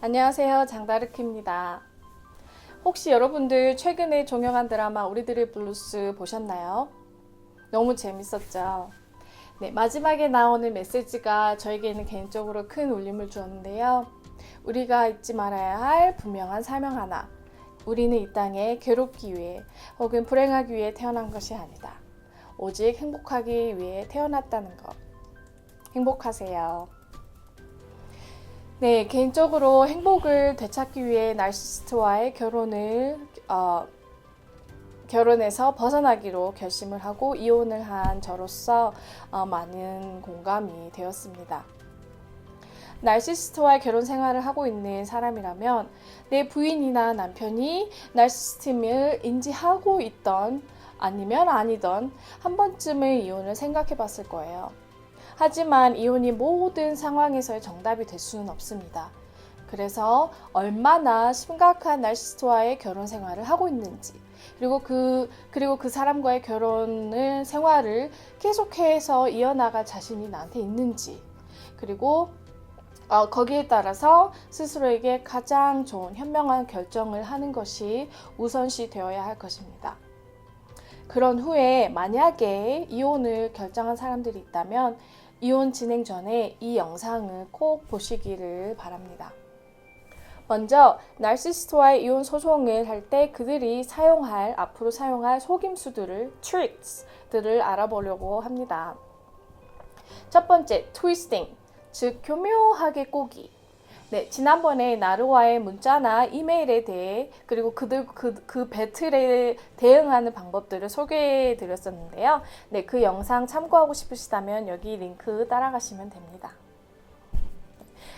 안녕하세요. 장다르키입니다. 혹시 여러분들 최근에 종영한 드라마 우리들의 블루스 보셨나요? 너무 재밌었죠? 네, 마지막에 나오는 메시지가 저에게는 개인적으로 큰 울림을 주었는데요. 우리가 잊지 말아야 할 분명한 사명 하나. 우리는 이 땅에 괴롭기 위해 혹은 불행하기 위해 태어난 것이 아니다. 오직 행복하기 위해 태어났다는 것. 행복하세요. 네, 개인적으로 행복을 되찾기 위해 나르시스트와의 결혼에서 벗어나기로 결심을 하고 이혼을 한 저로서 많은 공감이 되었습니다. 나르시스트와의 결혼 생활을 하고 있는 사람이라면 내 부인이나 남편이 나르시스트임을 인지하고 있던 아니면 아니던 한 번쯤은 이혼을 생각해 봤을 거예요. 하지만 이혼이 모든 상황에서의 정답이 될 수는 없습니다. 그래서 얼마나 심각한 나르시스트와의 결혼 생활을 하고 있는지, 그리고 그 사람과의 생활을 계속해서 이어나갈 자신이 나한테 있는지, 그리고 거기에 따라서 스스로에게 가장 좋은 현명한 결정을 하는 것이 우선시 되어야 할 것입니다. 그런 후에 만약에 이혼을 결정한 사람들이 있다면 이혼 진행 전에 이 영상을 꼭 보시기를 바랍니다. 먼저 나르시스트와의 이혼 소송을 할 때 그들이 앞으로 사용할 속임수들을, 트릭스들을 알아보려고 합니다. 첫 번째, 트위스팅, 즉 교묘하게 꼬기. 네, 지난번에 나르와의 문자나 이메일에 대해 그리고 그 배틀에 대응하는 방법들을 소개해 드렸었는데요. 네, 그 영상 참고하고 싶으시다면 여기 링크 따라가시면 됩니다.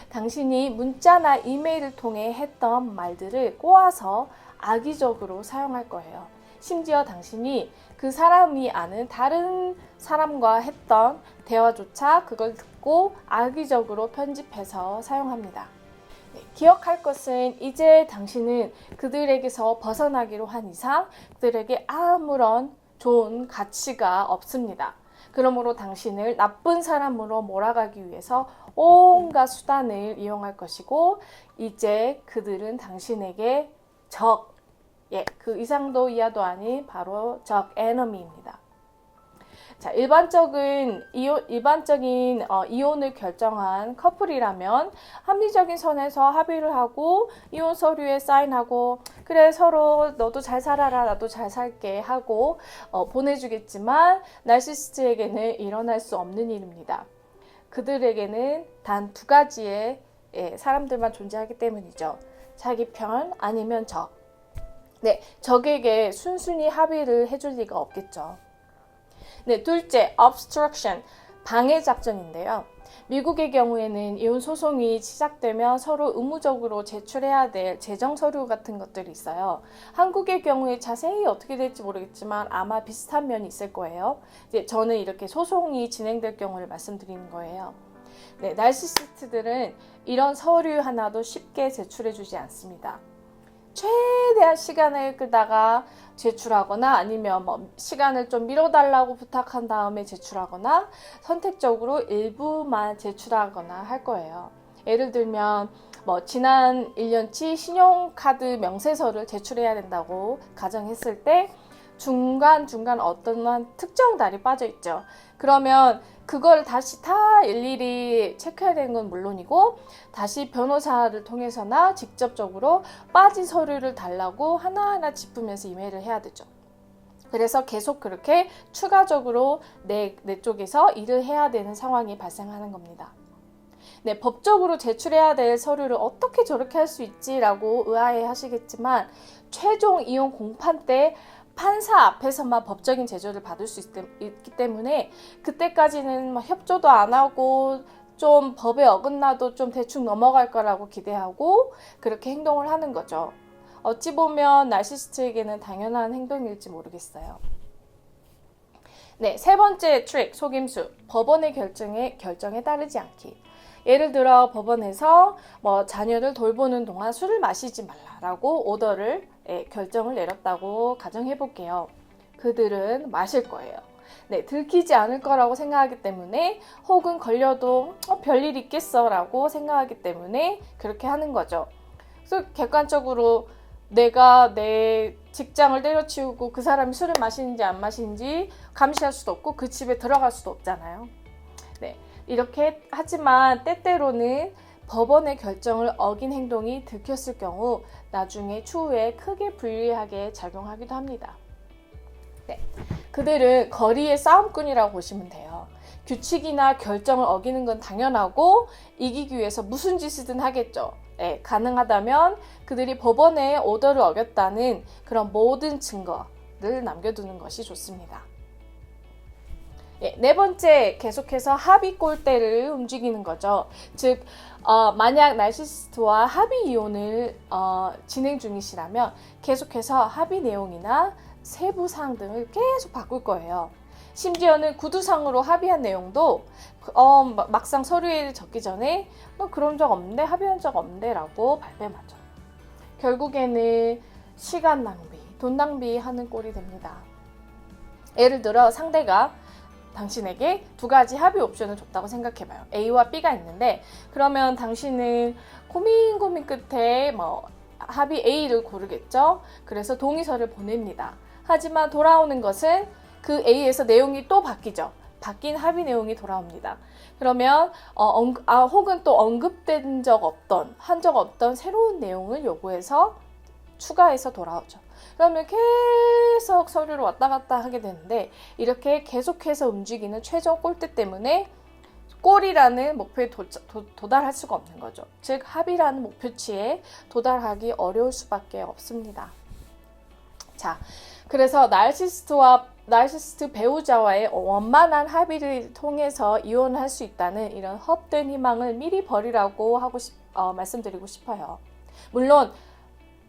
당신이 문자나 이메일을 통해 했던 말들을 꼬아서 악의적으로 사용할 거예요. 심지어 당신이 그 사람이 아는 다른 사람과 했던 대화조차 그걸 듣고 악의적으로 편집해서 사용합니다. 기억할 것은 이제 당신은 그들에게서 벗어나기로 한 이상 그들에게 아무런 좋은 가치가 없습니다. 그러므로 당신을 나쁜 사람으로 몰아가기 위해서 온갖 수단을 이용할 것이고 이제 그들은 당신에게 그 이상도 이하도 아닌 바로 에너미입니다. 자, 일반적인 이혼을 결정한 커플이라면 합리적인 선에서 합의를 하고 이혼 서류에 사인하고 그래 서로 너도 잘 살아라 나도 잘 살게 하고 보내주겠지만 나르시스트에게는 일어날 수 없는 일입니다. 그들에게는 단 두 가지의 사람들만 존재하기 때문이죠. 자기 편 아니면 적. 네, 적에게 순순히 합의를 해줄 리가 없겠죠. 네, 둘째, obstruction, 방해 작전인데요. 미국의 경우에는 이혼 소송이 시작되면 서로 의무적으로 제출해야 될 재정 서류 같은 것들이 있어요. 한국의 경우에 자세히 어떻게 될지 모르겠지만 아마 비슷한 면이 있을 거예요. 이제 저는 이렇게 소송이 진행될 경우를 말씀드리는 거예요. 네, 나르시시스트들은 이런 서류 하나도 쉽게 제출해주지 않습니다. 최대한 시간을 끄다가 제출하거나 아니면 시간을 좀 미뤄달라고 부탁한 다음에 제출하거나 선택적으로 일부만 제출하거나 할 거예요. 예를 들면 지난 1년치 신용카드 명세서를 제출해야 된다고 가정했을 때 중간중간 어떤 특정 달이 빠져 있죠. 그러면 그걸 다시 다 일일이 체크해야 되는 건 물론이고 다시 변호사를 통해서나 직접적으로 빠진 서류를 달라고 하나하나 짚으면서 이메일을 해야 되죠. 그래서 계속 그렇게 추가적으로 내 쪽에서 일을 해야 되는 상황이 발생하는 겁니다. 네, 법적으로 제출해야 될 서류를 어떻게 저렇게 할 수 있지라고 의아해 하시겠지만 최종 이혼 공판 때 판사 앞에서만 법적인 제조를 받을 수 있기 때문에 그때까지는 협조도 안 하고 좀 법에 어긋나도 좀 대충 넘어갈 거라고 기대하고 그렇게 행동을 하는 거죠. 어찌 보면 나르시스트에게는 당연한 행동일지 모르겠어요. 네, 세 번째 트릭, 속임수. 법원의 결정에 따르지 않기. 예를 들어 법원에서 자녀를 돌보는 동안 술을 마시지 말라라고 결정을 내렸다고 가정해 볼게요. 그들은 마실 거예요. 네, 들키지 않을 거라고 생각하기 때문에 혹은 걸려도 별일 있겠어 라고 생각하기 때문에 그렇게 하는 거죠. 그래서 객관적으로 내가 내 직장을 때려치우고 그 사람이 술을 마시는지 안 마시는지 감시할 수도 없고 그 집에 들어갈 수도 없잖아요. 네, 이렇게 하지만 때때로는 법원의 결정을 어긴 행동이 들켰을 경우 나중에 추후에 크게 불리하게 작용하기도 합니다. 네, 그들은 거리의 싸움꾼이라고 보시면 돼요. 규칙이나 결정을 어기는 건 당연하고 이기기 위해서 무슨 짓이든 하겠죠. 네, 가능하다면 그들이 법원의 오더를 어겼다는 그런 모든 증거를 남겨두는 것이 좋습니다. 네 번째, 계속해서 합의 꼴대를 움직이는 거죠. 즉, 만약 나르시시스트와 합의 이혼을 진행 중이시라면 계속해서 합의 내용이나 세부 사항 등을 계속 바꿀 거예요. 심지어는 구두상으로 합의한 내용도 막상 서류에 적기 전에 그런 적 없는데, 합의한 적 없는데 라고 발뺌하죠. 결국에는 시간 낭비, 돈 낭비하는 꼴이 됩니다. 예를 들어 상대가 당신에게 두 가지 합의 옵션을 줬다고 생각해봐요. A와 B가 있는데 그러면 당신은 고민 끝에 합의 A를 고르겠죠. 그래서 동의서를 보냅니다. 하지만 돌아오는 것은 그 A에서 내용이 또 바뀌죠. 바뀐 합의 내용이 돌아옵니다. 그러면 혹은 또 언급된 적 없던, 한 적 없던 새로운 내용을 요구해서 추가해서 돌아오죠. 그러면 계속 서류를 왔다 갔다 하게 되는데 이렇게 계속해서 움직이는 최종 꼴대 때문에 꼴이라는 목표에 도달할 수가 없는 거죠. 즉 합의라는 목표치에 도달하기 어려울 수밖에 없습니다. 자, 그래서 나르시시스트 배우자와의 원만한 합의를 통해서 이혼할 수 있다는 이런 헛된 희망을 미리 버리라고 말씀드리고 싶어요. 물론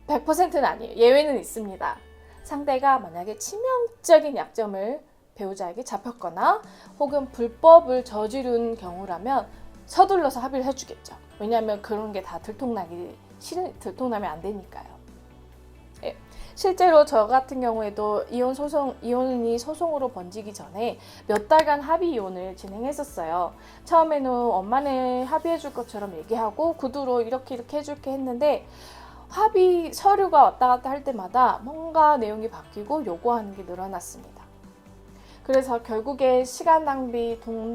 100%는 아니에요. 예외는 있습니다. 상대가 만약에 치명적인 약점을 배우자에게 잡혔거나 혹은 불법을 저지른 경우라면 서둘러서 합의를 해주겠죠. 왜냐하면 그런 게 다 들통나면 안 되니까요. 예. 실제로 저 같은 경우에도 이혼이 소송으로 번지기 전에 몇 달간 합의 이혼을 진행했었어요. 처음에는 엄마는 합의해줄 것처럼 얘기하고 구두로 이렇게 해줄게 했는데 합의 서류가 왔다 갔다 할 때마다 뭔가 내용이 바뀌고 요구하는 게 늘어났습니다. 그래서 결국에 시간 낭비, 돈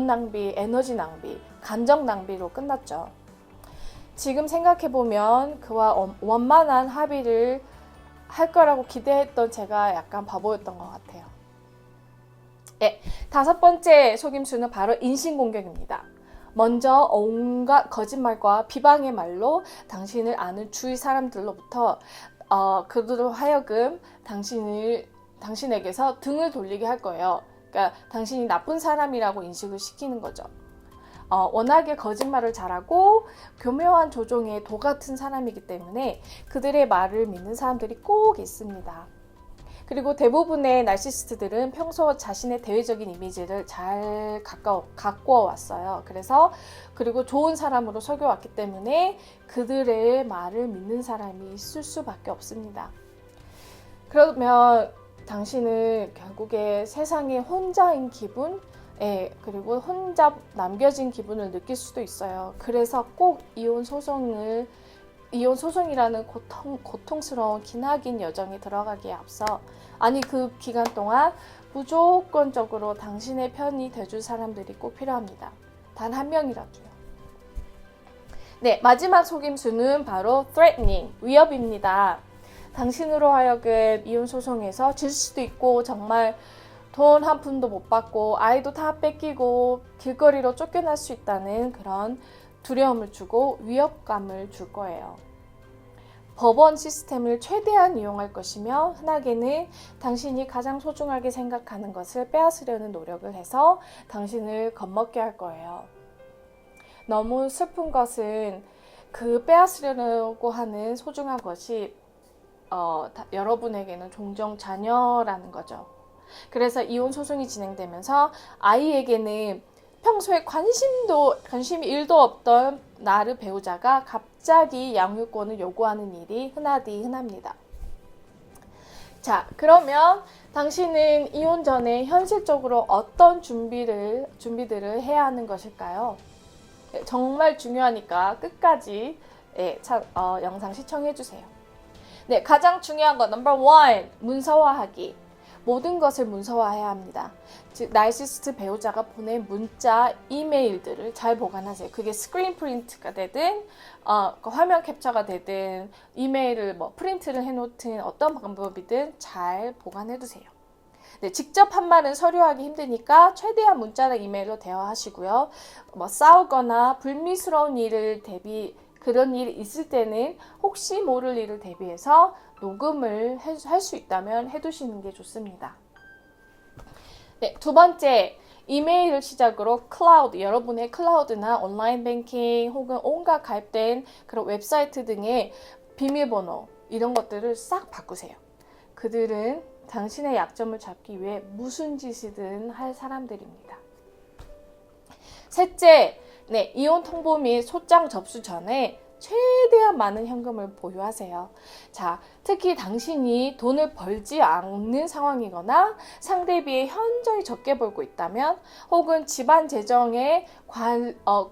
낭비, 에너지 낭비, 감정 낭비로 끝났죠. 지금 생각해보면 그와 원만한 합의를 할 거라고 기대했던 제가 약간 바보였던 것 같아요. 네, 다섯 번째 속임수는 바로 인신공격입니다. 먼저 온갖 거짓말과 비방의 말로 당신을 아는 주위 사람들로부터 그들로 하여금 당신에게서 등을 돌리게 할 거예요. 그러니까 당신이 나쁜 사람이라고 인식을 시키는 거죠. 워낙에 거짓말을 잘하고 교묘한 조종의 도 같은 사람이기 때문에 그들의 말을 믿는 사람들이 꼭 있습니다. 그리고 대부분의 나르시시스트들은 평소 자신의 대외적인 이미지를 잘 가꾸어 왔어요. 그리고 좋은 사람으로 속여왔기 때문에 그들의 말을 믿는 사람이 있을 수밖에 없습니다. 그러면 당신은 결국에 세상에 혼자인 기분, 그리고 혼자 남겨진 기분을 느낄 수도 있어요. 그래서 꼭 이혼 소송이라는 고통스러운 기나긴 여정에 들어가기에 앞서 그 기간 동안 무조건적으로 당신의 편이 돼줄 사람들이 꼭 필요합니다. 단 한 명이라도요. 네, 마지막 속임수는 바로 threatening, 위협입니다. 당신으로 하여금 이혼 소송에서 질 수도 있고 정말 돈 한 푼도 못 받고 아이도 다 뺏기고 길거리로 쫓겨날 수 있다는 그런 두려움을 주고 위협감을 줄 거예요. 법원 시스템을 최대한 이용할 것이며 흔하게는 당신이 가장 소중하게 생각하는 것을 빼앗으려는 노력을 해서 당신을 겁먹게 할 거예요. 너무 슬픈 것은 그 빼앗으려고 하는 소중한 것이 여러분에게는 종종 자녀라는 거죠. 그래서 이혼 소송이 진행되면서 아이에게는 평소에 관심이 1도 없던 나르 배우자가 갑자기 양육권을 요구하는 일이 흔합니다. 자, 그러면 당신은 이혼 전에 현실적으로 어떤 준비들을 해야 하는 것일까요? 정말 중요하니까 끝까지 영상 시청해주세요. 네, 가장 중요한 거 넘버 1, 문서화하기. 모든 것을 문서화해야 합니다. 즉, 나르시시스트 배우자가 보낸 문자, 이메일들을 잘 보관하세요. 그게 스크린 프린트가 되든 화면 캡처가 되든 이메일을 프린트를 해놓든 어떤 방법이든 잘 보관해두세요. 네, 직접 한 말은 서류하기 힘드니까 최대한 문자나 이메일로 대화하시고요. 싸우거나 불미스러운 그런 일이 있을 때는 혹시 모를 일을 대비해서 녹음을 할 수 있다면 해두시는 게 좋습니다. 네, 두 번째, 이메일을 시작으로 여러분의 클라우드나 온라인 뱅킹 혹은 온갖 가입된 그런 웹사이트 등의 비밀번호 이런 것들을 싹 바꾸세요. 그들은 당신의 약점을 잡기 위해 무슨 짓이든 할 사람들입니다. 셋째, 이혼 통보 및 소장 접수 전에 최대한 많은 현금을 보유하세요. 자, 특히 당신이 돈을 벌지 않는 상황이거나 상대에 비해 현저히 적게 벌고 있다면 혹은 집안 재정에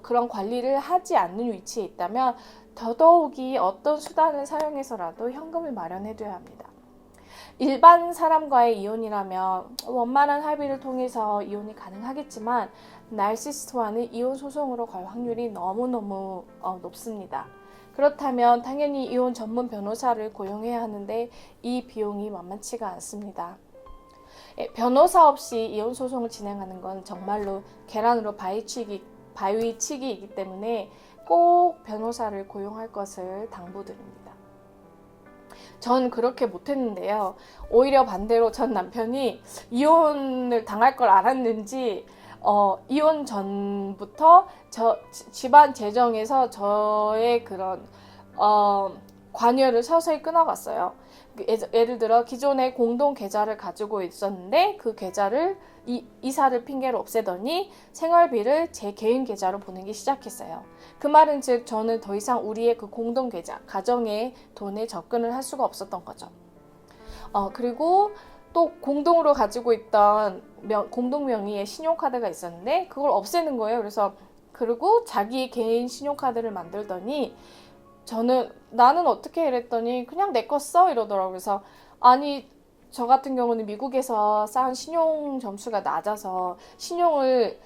그런 관리를 하지 않는 위치에 있다면 더더욱이 어떤 수단을 사용해서라도 현금을 마련해둬야 합니다. 일반 사람과의 이혼이라면 원만한 합의를 통해서 이혼이 가능하겠지만 나르시시스트와는 이혼 소송으로 갈 확률이 너무너무 높습니다. 그렇다면 당연히 이혼 전문 변호사를 고용해야 하는데 이 비용이 만만치가 않습니다. 변호사 없이 이혼 소송을 진행하는 건 정말로 계란으로 바위치기이기 때문에 꼭 변호사를 고용할 것을 당부드립니다. 전 그렇게 못했는데요. 오히려 반대로 전 남편이 이혼을 당할 걸 알았는지 이혼 전부터 집안 재정에서 저의 그런 관여를 서서히 끊어갔어요. 예를 들어 기존에 공동 계좌를 가지고 있었는데 그 계좌를 이사를 핑계로 없애더니 생활비를 제 개인 계좌로 보내기 시작했어요. 그 말은 즉 저는 더 이상 우리의 그 공동 계좌, 가정의 돈에 접근을 할 수가 없었던 거죠. 그리고 또 공동으로 가지고 있던 공동 명의의 신용카드가 있었는데 그걸 없애는 거예요. 그리고 자기 개인 신용카드를 만들더니 나는 어떻게 이랬더니 그냥 내 거 써 이러더라고요. 그래서 아니 저 같은 경우는 미국에서 쌓은 신용 점수가 낮아서 신용을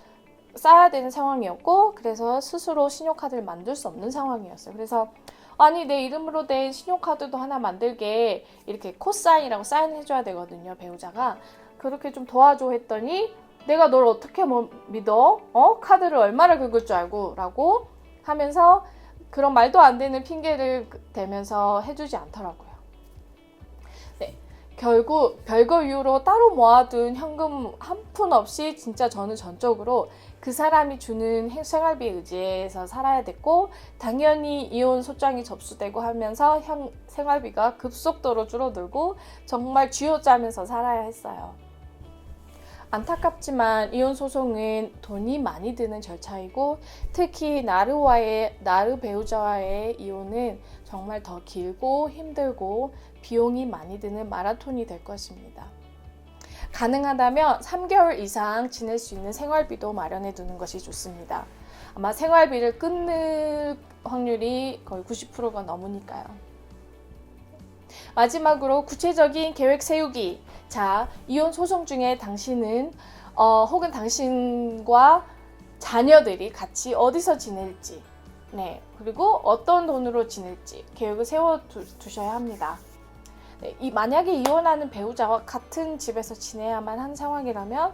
쌓아야 되는 상황이었고 그래서 스스로 신용카드를 만들 수 없는 상황이었어요. 그래서 아니 내 이름으로 된 신용카드도 하나 만들게 이렇게 코사인이라고 사인해줘야 되거든요. 배우자가. 그렇게 좀 도와줘 했더니 내가 널 어떻게 믿어? 카드를 얼마나 긁을 줄 알고? 라고 하면서 그런 말도 안 되는 핑계를 대면서 해주지 않더라고요. 네, 결국 별거 이유로 따로 모아둔 현금 한 푼 없이 진짜 저는 전적으로 그 사람이 주는 생활비에 의지해서 살아야 됐고 당연히 이혼 소장이 접수되고 하면서 생활비가 급속도로 줄어들고 정말 쥐어짜면서 살아야 했어요. 안타깝지만 이혼 소송은 돈이 많이 드는 절차이고 특히 나르 배우자와의 이혼은 정말 더 길고 힘들고 비용이 많이 드는 마라톤이 될 것입니다. 가능하다면 3개월 이상 지낼 수 있는 생활비도 마련해 두는 것이 좋습니다. 아마 생활비를 끊는 확률이 거의 90%가 넘으니까요. 마지막으로 구체적인 계획 세우기. 자, 이혼 소송 중에 당신은 혹은 당신과 자녀들이 같이 어디서 지낼지, 그리고 어떤 돈으로 지낼지 계획을 세워두셔야 합니다. 만약에 이혼하는 배우자와 같은 집에서 지내야만 한 상황이라면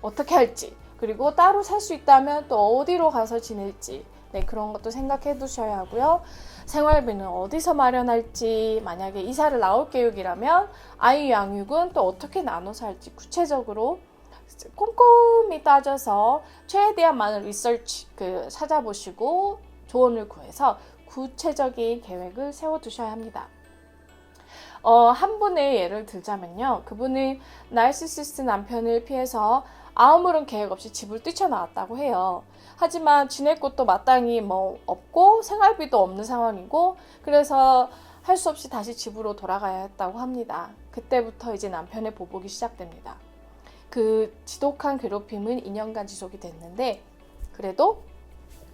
어떻게 할지, 그리고 따로 살 수 있다면 또 어디로 가서 지낼지 그런 것도 생각해 두셔야 하고요. 생활비는 어디서 마련할지, 만약에 이사를 나올 계획이라면 아이 양육은 또 어떻게 나눠서 할지 구체적으로 꼼꼼히 따져서 최대한 많은 리서치 찾아보시고 조언을 구해서 구체적인 계획을 세워두셔야 합니다. 한 분의 예를 들자면요. 그분은 나르시시스트 남편을 피해서 아무런 계획 없이 집을 뛰쳐나왔다고 해요. 하지만 지낼 곳도 마땅히 없고 생활비도 없는 상황이고 그래서 할 수 없이 다시 집으로 돌아가야 했다고 합니다. 그때부터 이제 남편의 보복이 시작됩니다. 그 지독한 괴롭힘은 2년간 지속이 됐는데 그래도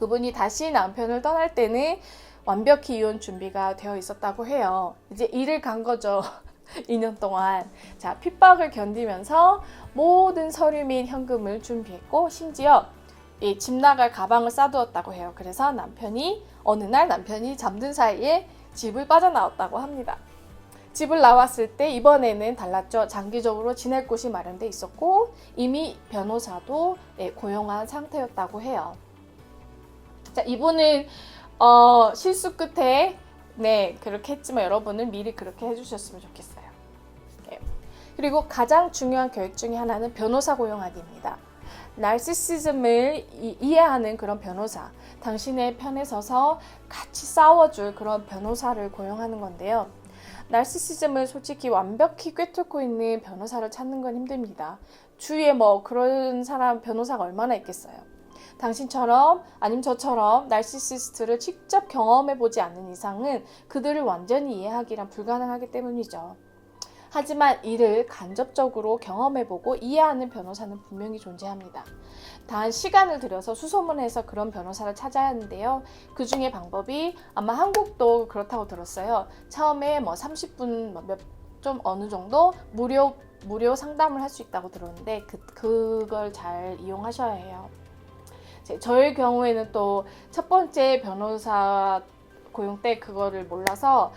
그분이 다시 남편을 떠날 때는 완벽히 이혼 준비가 되어 있었다고 해요. 이제 일을 간 거죠. 2년 동안. 자, 핍박을 견디면서 모든 서류 및 현금을 준비했고 심지어 이 집 나갈 가방을 싸두었다고 해요. 그래서 어느 날 남편이 잠든 사이에 집을 빠져나왔다고 합니다. 집을 나왔을 때 이번에는 달랐죠. 장기적으로 지낼 곳이 마련돼 있었고 이미 변호사도 고용한 상태였다고 해요. 자, 이분은 실수 끝에 그렇게 했지만 여러분은 미리 그렇게 해주셨으면 좋겠어요. 그리고 가장 중요한 계획 중에 하나는 변호사 고용하기입니다. 나르시시즘을 이해하는 그런 변호사, 당신의 편에 서서 같이 싸워줄 그런 변호사를 고용하는 건데요. 나르시시즘을 솔직히 완벽히 꿰뚫고 있는 변호사를 찾는 건 힘듭니다. 주위에 그런 사람 변호사가 얼마나 있겠어요. 당신처럼 아니면 저처럼 나르시시스트를 직접 경험해보지 않는 이상은 그들을 완전히 이해하기란 불가능하기 때문이죠. 하지만 이를 간접적으로 경험해보고 이해하는 변호사는 분명히 존재합니다. 단 시간을 들여서 수소문해서 그런 변호사를 찾아야 하는데요. 그 중에 방법이 아마 한국도 그렇다고 들었어요. 처음에 30분 좀 어느 정도 무료 상담을 할 수 있다고 들었는데 그걸 잘 이용하셔야 해요. 저의 경우에는 또 첫 번째 변호사 고용 때 그거를 몰라서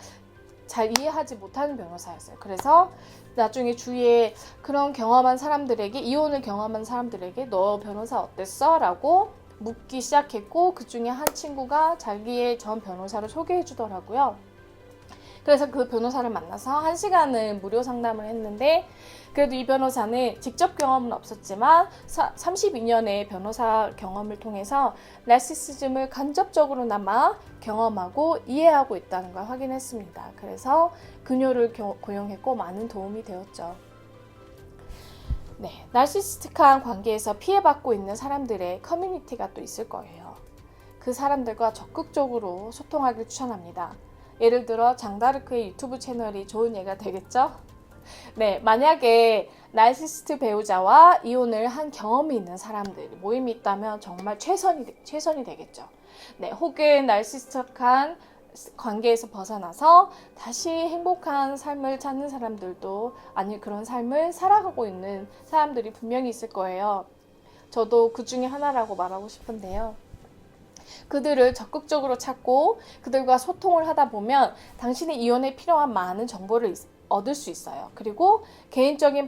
잘 이해하지 못하는 변호사였어요. 그래서 나중에 주위에 그런 경험한 사람들에게, 이혼을 경험한 사람들에게 너 변호사 어땠어? 라고 묻기 시작했고 그 중에 한 친구가 자기의 전 변호사를 소개해 주더라고요. 그래서 그 변호사를 만나서 1시간을 무료 상담을 했는데 그래도 이 변호사는 직접 경험은 없었지만 32년의 변호사 경험을 통해서 나르시시즘을 간접적으로나마 경험하고 이해하고 있다는 걸 확인했습니다. 그래서 그녀를 고용했고 많은 도움이 되었죠. 나르시시스틱한 관계에서 피해받고 있는 사람들의 커뮤니티가 또 있을 거예요. 그 사람들과 적극적으로 소통하길 추천합니다. 예를 들어 장다르크의 유튜브 채널이 좋은 예가 되겠죠? 만약에 나르시시스트 배우자와 이혼을 한 경험이 있는 사람들 모임이 있다면 정말 최선이 되겠죠. 혹은 나르시시스틱한 관계에서 벗어나서 다시 행복한 삶을 찾는 사람들도 그런 삶을 살아가고 있는 사람들이 분명히 있을 거예요. 저도 그 중에 하나라고 말하고 싶은데요. 그들을 적극적으로 찾고 그들과 소통을 하다 보면 당신의 이혼에 필요한 많은 정보를 얻을 수 있어요. 그리고 개인적인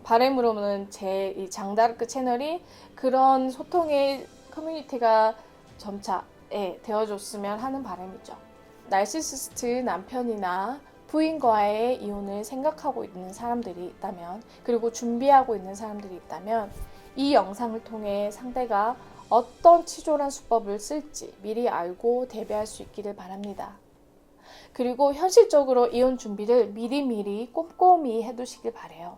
바람으로는 제 이 장다르크 채널이 그런 소통의 커뮤니티가 점차 되어줬으면 하는 바람이죠. 나르시시스트 남편이나 부인과의 이혼을 생각하고 있는 사람들이 있다면, 그리고 준비하고 있는 사람들이 있다면 이 영상을 통해 상대가 어떤 치졸한 수법을 쓸지 미리 알고 대비할 수 있기를 바랍니다. 그리고 현실적으로 이혼 준비를 미리미리 꼼꼼히 해두시길 바래요.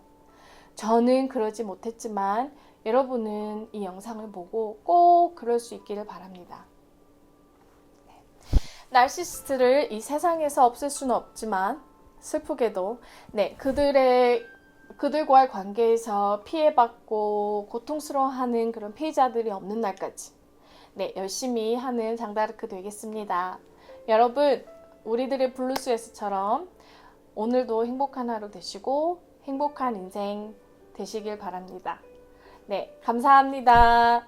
저는 그러지 못했지만 여러분은 이 영상을 보고 꼭 그럴 수 있기를 바랍니다. 나르시시스트를 이 세상에서 없앨 수는 없지만 슬프게도 그들과의 관계에서 피해받고 고통스러워하는 그런 피해자들이 없는 날까지 열심히 하는 장다르크 되겠습니다. 여러분, 우리들의 블루스에서처럼 오늘도 행복한 하루 되시고 행복한 인생 되시길 바랍니다. 감사합니다.